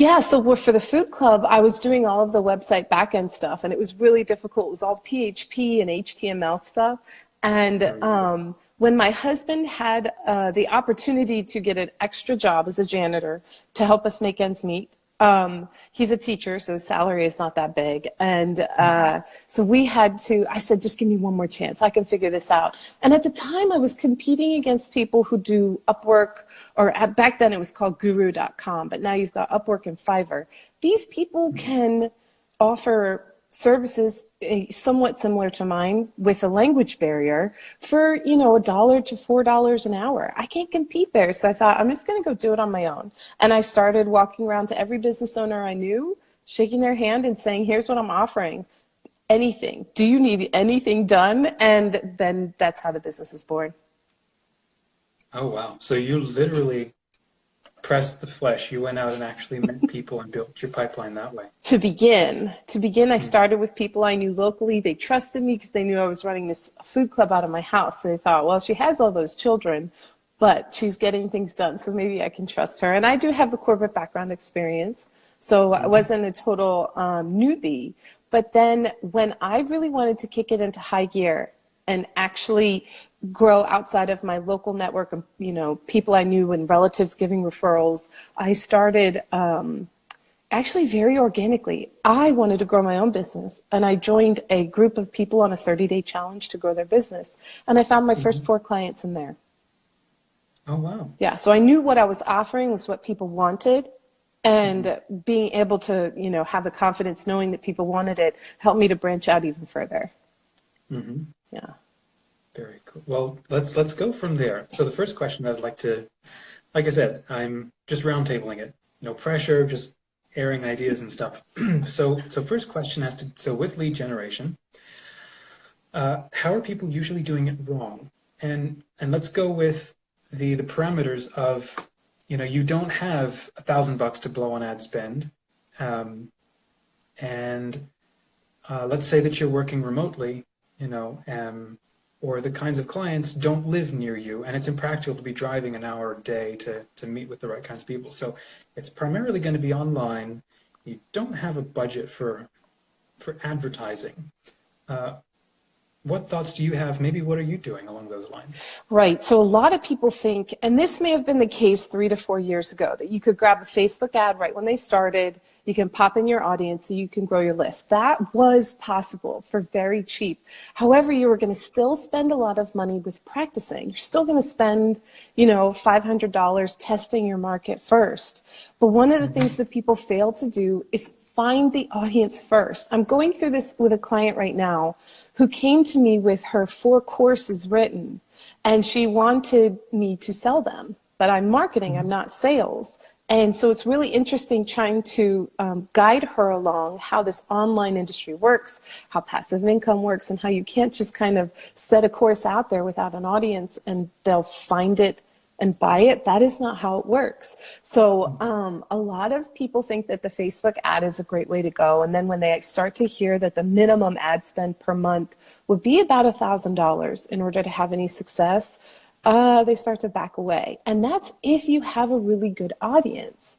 Yeah, so for the food club, I was doing all of the website backend stuff, and it was really difficult. It was all PHP and HTML stuff. And when my husband had the opportunity to get an extra job as a janitor to help us make ends meet, he's a teacher, so his salary is not that big. And so we had to, I said, just give me one more chance. I can figure this out. And at the time, I was competing against people who do Upwork, or back then it was called guru.com, but now you've got Upwork and Fiverr. These people can offer services somewhat similar to mine with a language barrier for, you know, $1 to $4 an hour. I can't compete there. So I thought, I'm just going to go do it on my own. And I started walking around to every business owner I knew, shaking their hand and saying, here's what I'm offering. Anything. Do you need anything done? And then that's how the business is born. Oh, wow. So you literally pressed the flesh. You went out and actually met people and built your pipeline that way. To begin, I started with people I knew locally. They trusted me because they knew I was running this food club out of my house. So they thought, well, she has all those children, but she's getting things done, so maybe I can trust her. And I do have the corporate background experience, so I wasn't a total newbie. But then when I really wanted to kick it into high gear and actually grow outside of my local network of, you know, people I knew and relatives giving referrals, I started actually very organically. I wanted to grow my own business, and I joined a group of people on a 30-day challenge to grow their business. And I found my first 4 clients in there. Oh, wow. Yeah, so I knew what I was offering was what people wanted, and being able to, you know, have the confidence knowing that people wanted it helped me to branch out even further. Yeah. Very cool. Well, let's go from there. So the first question that I'd like to, like I said, I'm just roundtabling it. No pressure, just airing ideas and stuff. So first question has to, so with lead generation, how are people usually doing it wrong? And let's go with the parameters of, you know, you don't have $1,000 to blow on ad spend, and let's say that you're working remotely, you know, or the kinds of clients don't live near you, and it's impractical to be driving an hour a day to meet with the right kinds of people. So it's primarily going to be online. You don't have a budget for advertising. What thoughts do you have? Maybe what are you doing along those lines? Right. So a lot of people think, and this may have been the case 3 to 4 years ago, that you could grab a Facebook ad right when they started, you can pop in your audience, so you can grow your list. That was possible for very cheap. However, you were going to still spend a lot of money with practicing. You're still going to spend, you know, $500 testing your market first. But one of the things that people fail to do is find the audience first. I'm going through this with a client right now who came to me with her 4 courses written, and she wanted me to sell them. But I'm marketing, I'm not sales. And so it's really interesting trying to guide her along how this online industry works, how passive income works, and how you can't just kind of set a course out there without an audience and they'll find it and buy it. That is not how it works. So a lot of people think that the Facebook ad is a great way to go. And then when they start to hear that the minimum ad spend per month would be about $1,000 in order to have any success, they start to back away. And that's if you have a really good audience.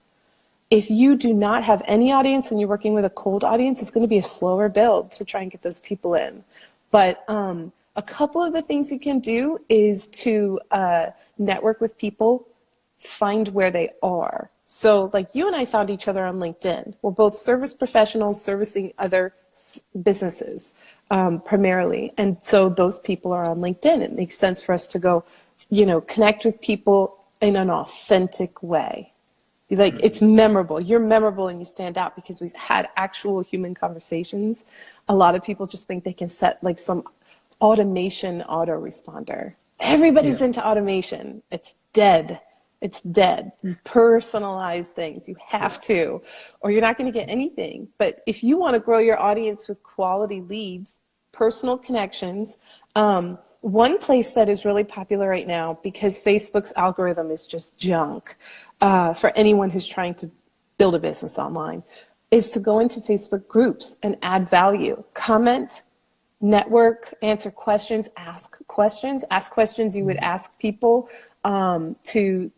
If you do not have any audience and you're working with a cold audience, it's going to be a slower build to try and get those people in. But a couple of the things you can do is to network with people, find where they are. So like you and I found each other on LinkedIn. We're both service professionals servicing other businesses primarily. And so those people are on LinkedIn. It makes sense for us to go, you know, connect with people in an authentic way. Like, it's memorable. You're memorable and you stand out because we've had actual human conversations. A lot of people just think they can set like some automation autoresponder. Everybody's into automation. It's dead. It's dead. Personalize things. You have to, or you're not going to get anything. But if you want to grow your audience with quality leads, personal connections, one place that is really popular right now, because Facebook's algorithm is just junk for anyone who's trying to build a business online, is to go into Facebook groups and add value. Comment, network, answer questions, ask questions you would ask people to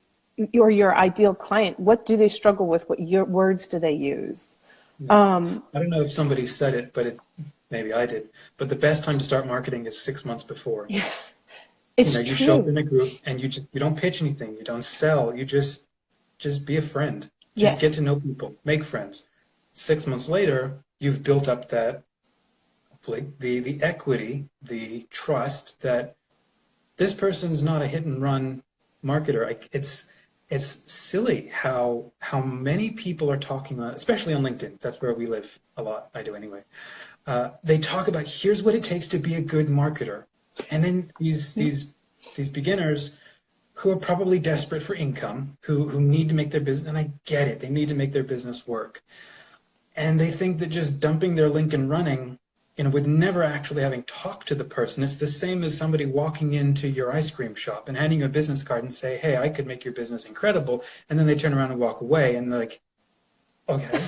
or your ideal client, what do they struggle with? What your words do they use? Yeah. I don't know if somebody said it, but maybe I did. But the best time to start marketing is 6 months before. It's You show up true. in a group and you don't pitch anything, you don't sell, you just be a friend. Just get Yes. to know people, make friends. 6 months later, you've built up that hopefully the equity, the trust that this person's not a hit and run marketer. It's silly how many people are talking on, especially on LinkedIn. That's where we live a lot. I do anyway. They talk about here's what it takes to be a good marketer, and then these beginners who are probably desperate for income, who need to make their business, and I get it, they need to make their business work, and they think that just dumping their link and running, with never actually having talked to the person, it's the same as somebody walking into your ice cream shop and handing you a business card and say, hey, I could make your business incredible, and then they turn around and walk away, and they're like, okay,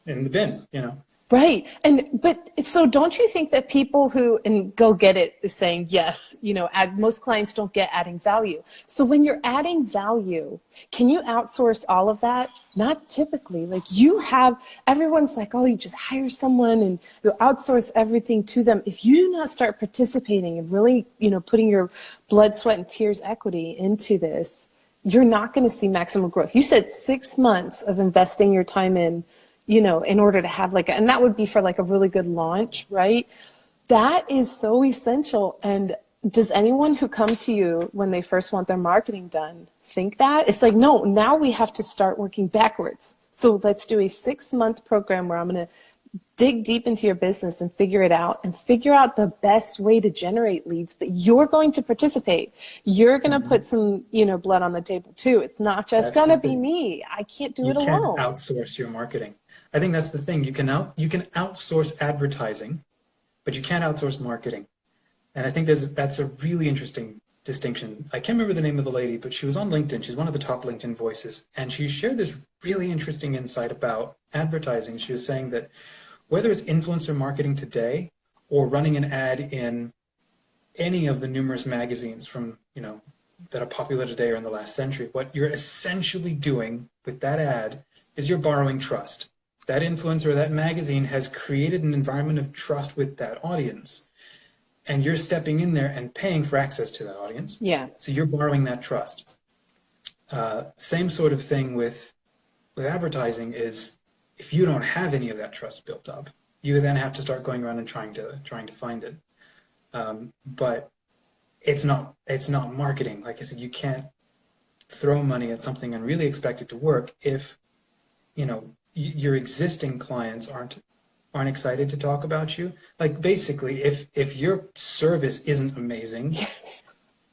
in the bin. Right. But so don't you think that people who, and Go Get It is saying, yes, most clients don't get adding value. So when you're adding value, can you outsource all of that? Not typically. Like everyone's like, oh, you just hire someone and you outsource everything to them. If you do not start participating and really, putting your blood, sweat, and tears equity into this, you're not going to see maximum growth. You said 6 months of investing your time in order to have and that would be for a really good launch, right? That is so essential. And does anyone who come to you when they first want their marketing done think that? It's like, no, now we have to start working backwards. So let's do a 6-month program where I'm going to dig deep into your business and figure it out and figure out the best way to generate leads, but you're going to participate. You're going to put some, blood on the table too. It's not just That's going the to be thing. me. I can't do You it can't alone. outsource your marketing. I think that's the thing. You can outsource advertising, but you can't outsource marketing. And I think that's a really interesting distinction. I can't remember the name of the lady, but she was on LinkedIn. She's one of the top LinkedIn voices, and she shared this really interesting insight about advertising. She was saying that whether it's influencer marketing today or running an ad in any of the numerous magazines from, that are popular today or in the last century, what you're essentially doing with that ad is you're borrowing trust. That influencer or that magazine has created an environment of trust with that audience. And you're stepping in there and paying for access to that audience. Yeah. So you're borrowing that trust. Same sort of thing with advertising is if you don't have any of that trust built up, you then have to start going around and trying to find it. But it's not marketing. Like I said, you can't throw money at something and really expect it to work if your existing clients aren't excited to talk about you. Like basically, if your service isn't amazing, Yes.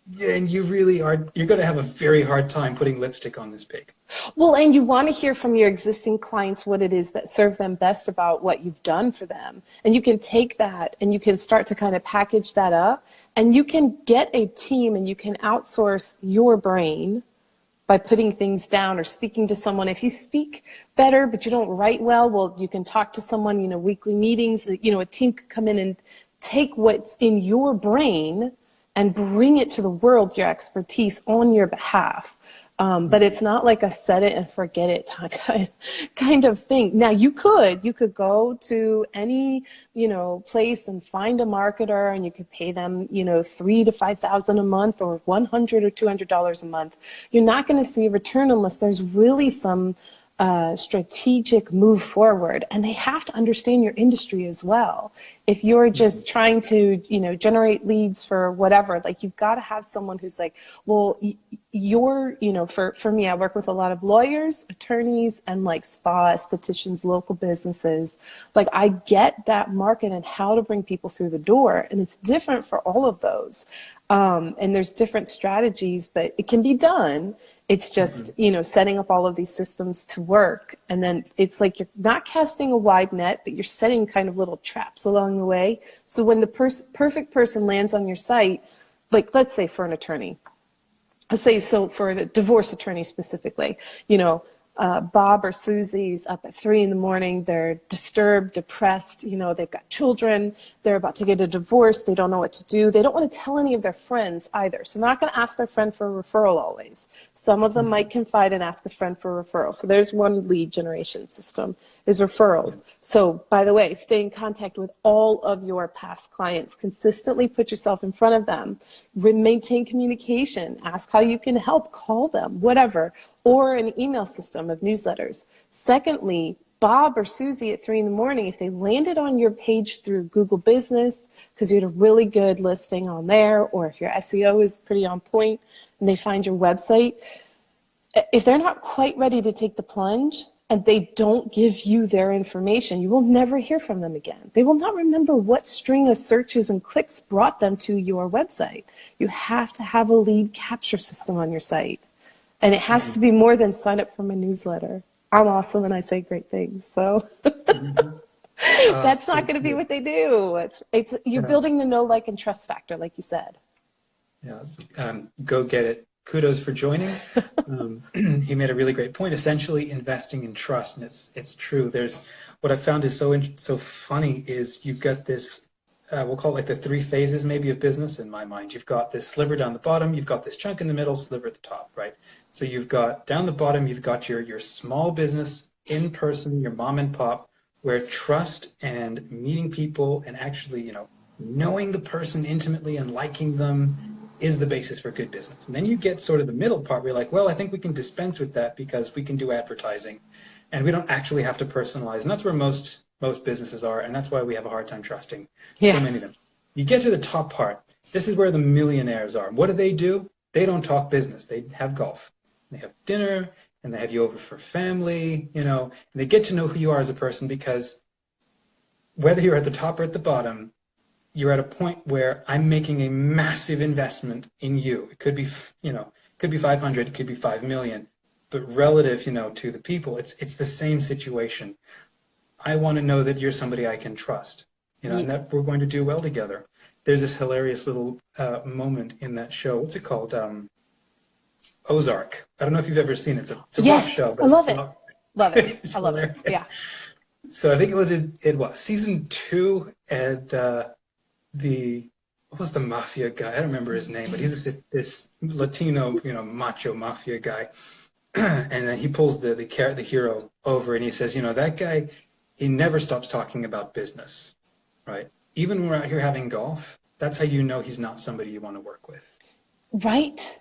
then you're going to have a very hard time putting lipstick on this pig. Well, and you want to hear from your existing clients what it is that serve them best about what you've done for them. And you can take that and you can start to kind of package that up, and you can get a team and you can outsource your brain by putting things down or speaking to someone. If you speak better but you don't write well, you can talk to someone, weekly meetings, a team could come in and take what's in your brain and bring it to the world, your expertise on your behalf. But it's not like a set it and forget it kind of thing. Now you could go to any, place and find a marketer and you could pay them, $3,000 to $5,000 a month or $100 or $200 a month. You're not going to see a return unless there's really some strategic move forward, and they have to understand your industry as well. If you're just trying to, generate leads for whatever, you've got to have someone who's like, well, you're, for me, I work with a lot of lawyers, attorneys, and spa, estheticians, local businesses. I get that market and how to bring people through the door, and it's different for all of those. And there's different strategies, but it can be done. It's just, setting up all of these systems to work. And then it's like you're not casting a wide net, but you're setting kind of little traps along the way. So when the perfect person lands on your site, let's say for an attorney, let's say, so for a divorce attorney specifically, Bob or Susie's up at 3 in the morning. They're disturbed, depressed. You know, they've got children. They're about to get a divorce. They don't know what to do. They don't want to tell any of their friends either. So they're not going to ask their friend for a referral always. Some of them might confide and ask a friend for a referral. So there's one lead generation system, is referrals. So by the way, stay in contact with all of your past clients. Consistently put yourself in front of them. Maintain communication. Ask how you can help. Call them, whatever. Or an email system of newsletters. Secondly, Bob or Susie at 3 in the morning, if they landed on your page through Google Business, because you had a really good listing on there, or if your SEO is pretty on point and they find your website, if they're not quite ready to take the plunge and they don't give you their information, you will never hear from them again. They will not remember what string of searches and clicks brought them to your website. You have to have a lead capture system on your site. And it has to be more than sign up for my newsletter. I'm awesome and I say great things. So that's not going to be what they do. It's you're building the know, like, and trust factor, like you said. Yeah, go get it. Kudos for joining. He made a really great point. Essentially, investing in trust, and it's true. There's what I found is so funny is you've got this. We'll call it like the 3 phases maybe of business in my mind. You've got this sliver down the bottom, you've got this chunk in the middle, sliver at the top, right? So you've got down the bottom, you've got your small business in person, your mom and pop, where trust and meeting people and actually, knowing the person intimately and liking them is the basis for good business. And then you get sort of the middle part where you're like, well, I think we can dispense with that because we can do advertising and we don't actually have to personalize. And that's where most businesses are, and that's why we have a hard time trusting so many of them. You get to the top part. This is where the millionaires are. What do? They don't talk business. They have golf. They have dinner, and they have you over for family, and they get to know who you are as a person because whether you're at the top or at the bottom, you're at a point where I'm making a massive investment in you. It could be, could be 500, it could be 5 million, but relative, to the people, it's the same situation. I want to know that you're somebody I can trust, and that we're going to do well together. There's this hilarious little moment in that show. What's it called? Ozark. I don't know if you've ever seen it. It's a rough show. But I love it. Love it. I love it. Yeah. So I think it was in what, season 2, and what was the mafia guy? I don't remember his name, but he's this Latino, macho mafia guy. And then he pulls the hero over and he says, that guy, he never stops talking about business, right? Even when we're out here having golf, that's how you know he's not somebody you want to work with. Right.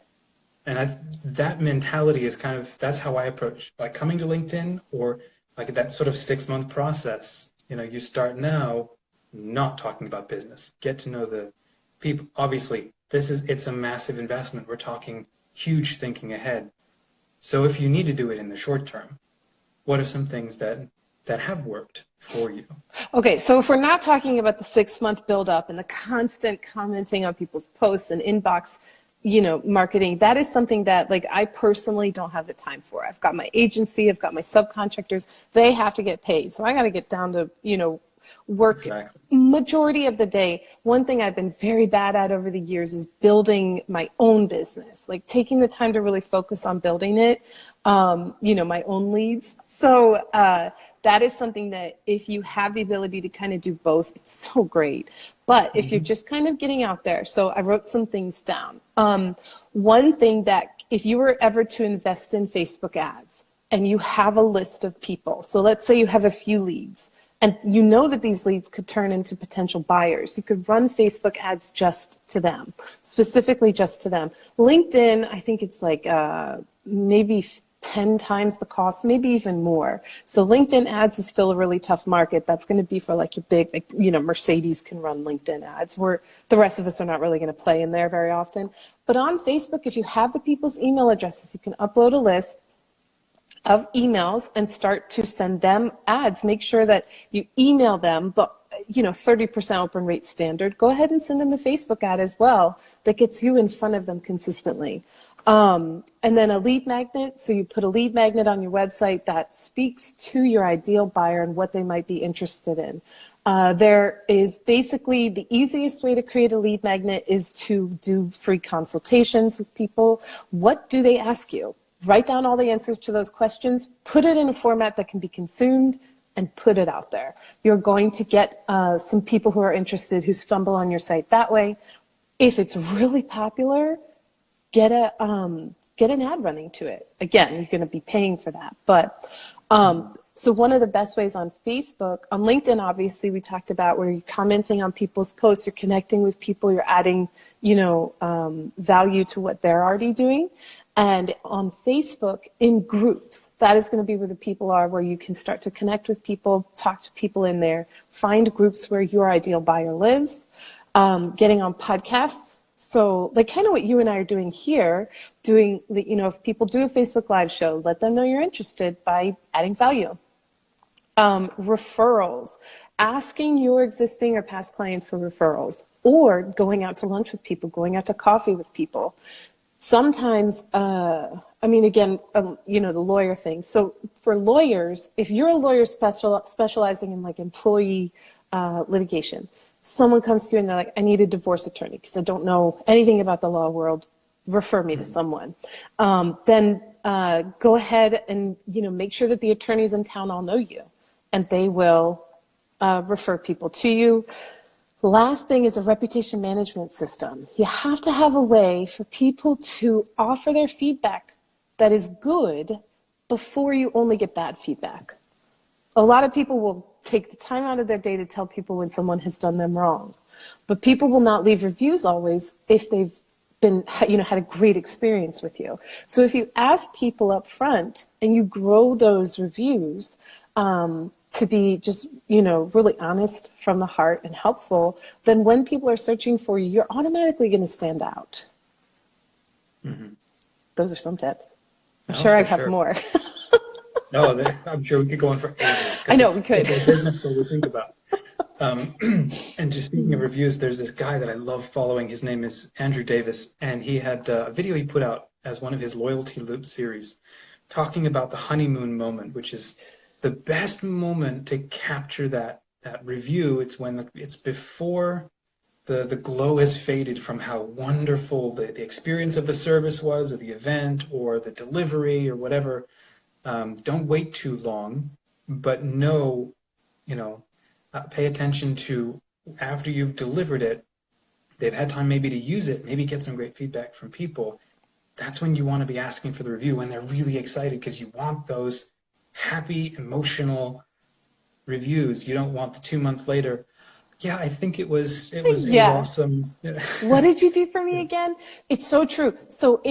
And that mentality is that's how I approach, like coming to LinkedIn or like that sort of 6-month process. You start now not talking about business, get to know the people. Obviously, it's a massive investment. We're talking huge thinking ahead. So if you need to do it in the short term, what are some things that have worked for you? Okay, so if we're not talking about the 6-month build-up and the constant commenting on people's posts and inbox, marketing, that is something that, like, I personally don't have the time for. I've got my agency, I've got my subcontractors, they have to get paid. So I got to get down to, work majority of the day. One thing I've been very bad at over the years is building my own business, like taking the time to really focus on building it, my own leads. So that is something that if you have the ability to kind of do both, it's so great. But if you're just kind of getting out there, so I wrote some things down. One thing that if you were ever to invest in Facebook ads and you have a list of people, so let's say you have a few leads, and you know that these leads could turn into potential buyers. You could run Facebook ads just to them, specifically just to them. LinkedIn, I think it's like maybe 10 times the cost, maybe even more. So LinkedIn ads is still a really tough market. That's going to be for like your big, Mercedes can run LinkedIn ads, where the rest of us are not really going to play in there very often. But on Facebook, if you have the people's email addresses, you can upload a list of emails and start to send them ads. Make sure that you email them, but 30% open rate standard. Go ahead and send them a Facebook ad as well that gets you in front of them consistently. And then a lead magnet. So you put a lead magnet on your website that speaks to your ideal buyer and what they might be interested in. There is basically the easiest way to create a lead magnet is to do free consultations with people. What do they ask you? Write down all the answers to those questions, put it in a format that can be consumed, and put it out there. You're going to get some people who are interested who stumble on your site that way. If it's really popular, get an ad running to it. Again, you're going to be paying for that. But so one of the best ways on Facebook, on LinkedIn, obviously, we talked about where you're commenting on people's posts, you're connecting with people, you're adding, value to what they're already doing. And on Facebook, in groups, that is going to be where the people are, where you can start to connect with people, talk to people in there, find groups where your ideal buyer lives, getting on podcasts. So like kind of what you and I are doing here, if people do a Facebook Live show, let them know you're interested by adding value. Referrals, asking your existing or past clients for referrals, or going out to lunch with people, going out to coffee with people. Sometimes, the lawyer thing. So for lawyers, if you're a lawyer specializing in like employee litigation, someone comes to you and they're like, I need a divorce attorney because I don't know anything about the law world. Refer me to someone. Then go ahead and make sure that the attorneys in town all know you, and they will refer people to you. Last thing is a reputation management system. You have to have a way for people to offer their feedback that is good before you only get bad feedback. A lot of people will take the time out of their day to tell people when someone has done them wrong. But people will not leave reviews always if they've had a great experience with you. So if you ask people up front and you grow those reviews, to be just, really honest from the heart and helpful, then when people are searching for you, you're automatically going to stand out. Mm-hmm. Those are some tips. I'm sure I have more. No, I'm sure we could go on for ages. I know we could. It's a business that we think about. And just speaking of reviews, there's this guy that I love following. His name is Andrew Davis, and he had a video he put out as one of his Loyalty Loop series, talking about the honeymoon moment, which is the best moment to capture that review. It's when it's before the glow has faded from how wonderful the experience of the service was, or the event, or the delivery, or whatever. Don't wait too long, but pay attention to after you've delivered it, they've had time maybe to use it, maybe get some great feedback from people. That's when you want to be asking for the review, when they're really excited, because you want those happy, emotional reviews. You don't want the 2 months later, yeah, I think it was awesome. What did you do for me again? It's so true. So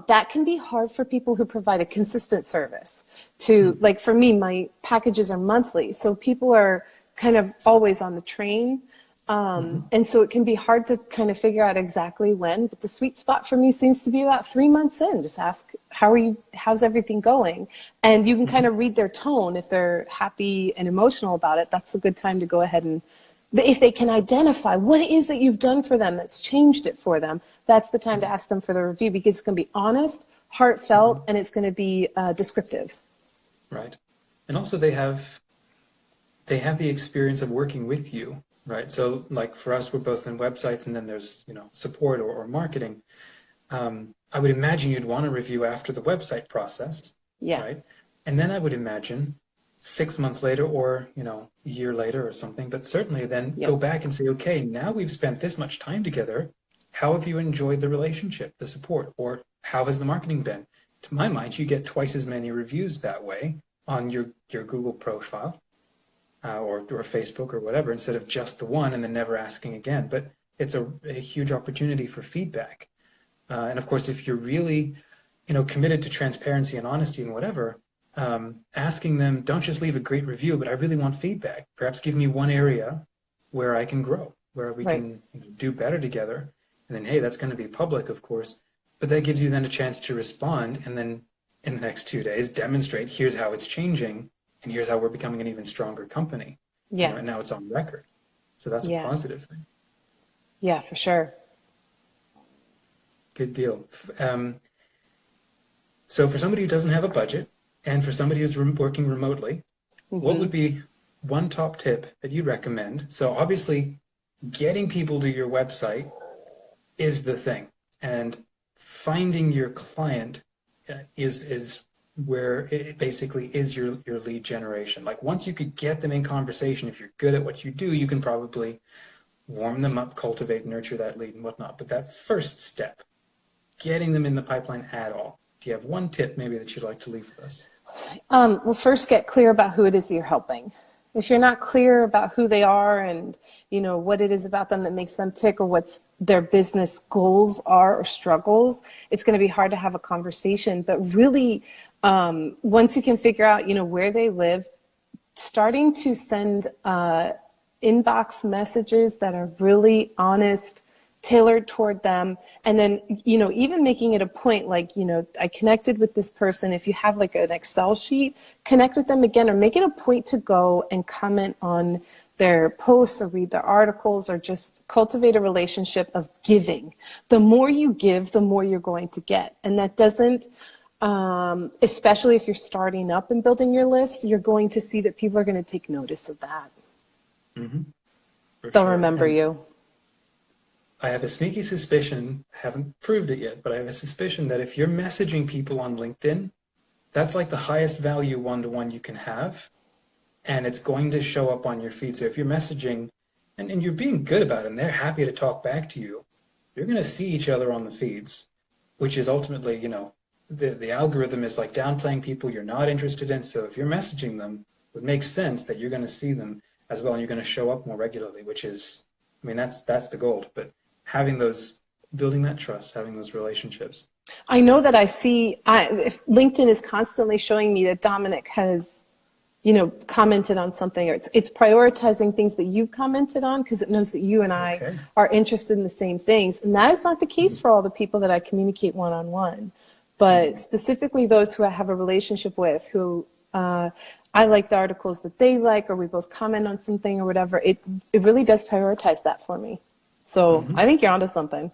that can be hard for people who provide a consistent service to, like for me, my packages are monthly. So people are kind of always on the train. And so it can be hard to kind of figure out exactly when, but the sweet spot for me seems to be about 3 months in. Just ask, how's everything going? And you can kind of read their tone. If they're happy and emotional about it, that's a good time to go ahead and, if they can identify what it is that you've done for them that's changed it for them, that's the time to ask them for the review, because it's going to be honest, heartfelt, and it's going to be descriptive. Right. And also they have the experience of working with you. Right. So like for us, we're both in websites, and then there's, support or marketing. I would imagine you'd want to review after the website process. Yeah. Right. And then I would imagine 6 months later, or, a year later or something, but certainly then go back and say, okay, now we've spent this much time together. How have you enjoyed the relationship, the support, or how has the marketing been? To my mind, you get twice as many reviews that way on your Google profile. Or Facebook or whatever, instead of just the one and then never asking again. But it's a huge opportunity for feedback. And of course, if you're really, committed to transparency and honesty and whatever, asking them, don't just leave a great review, but I really want feedback. Perhaps give me one area where I can grow, where we can do better together. And then, hey, that's going to be public, of course. But that gives you then a chance to respond, and then in the next 2 days, demonstrate, here's how it's changing. And here's how we're becoming an even stronger company. Yeah. And now it's on record. So that's a positive thing. Yeah, for sure. Good deal. So for somebody who doesn't have a budget, and for somebody who's working remotely, what would be one top tip that you'd recommend? So obviously, getting people to your website is the thing. And finding your client is where it basically is your lead generation. Like once you could get them in conversation, if you're good at what you do, you can probably warm them up, cultivate, nurture that lead and whatnot. But that first step, getting them in the pipeline at all. Do you have one tip maybe that you'd like to leave with us? Well, first get clear about who it is you're helping. If you're not clear about who they are and what it is about them that makes them tick or what their business goals are or struggles, it's going to be hard to have a conversation. But really, once you can figure out where they live, starting to send inbox messages that are really honest, tailored toward them, and then even making it a point, like I connected with this person. If you have like an Excel sheet, connect with them again, or make it a point to go and comment on their posts or read their articles, or just cultivate a relationship of giving. The more you give, the more you're going to get. And that doesn't especially if you're starting up and building your list, you're going to see that people are going to take notice of that. Mm-hmm. They'll remember you. I have a sneaky suspicion, haven't proved it yet, but I have a suspicion that if you're messaging people on LinkedIn, that's like the highest value one-to-one you can have, and it's going to show up on your feed. So if you're messaging and you're being good about it and they're happy to talk back to you, you're going to see each other on the feeds, which is ultimately, the algorithm is like downplaying people you're not interested in. So if you're messaging them, it makes sense that you're going to see them as well, and you're going to show up more regularly, which is, that's the gold. But building that trust, having those relationships. I know that LinkedIn is constantly showing me that Dominic has, commented on something, or it's prioritizing things that you've commented on because it knows that you and I are interested in the same things. And that is not the case for all the people that I communicate one-on-one. But specifically those who I have a relationship with, who I like the articles that they like, or we both comment on something or whatever, it really does prioritize that for me. So I think you're onto something.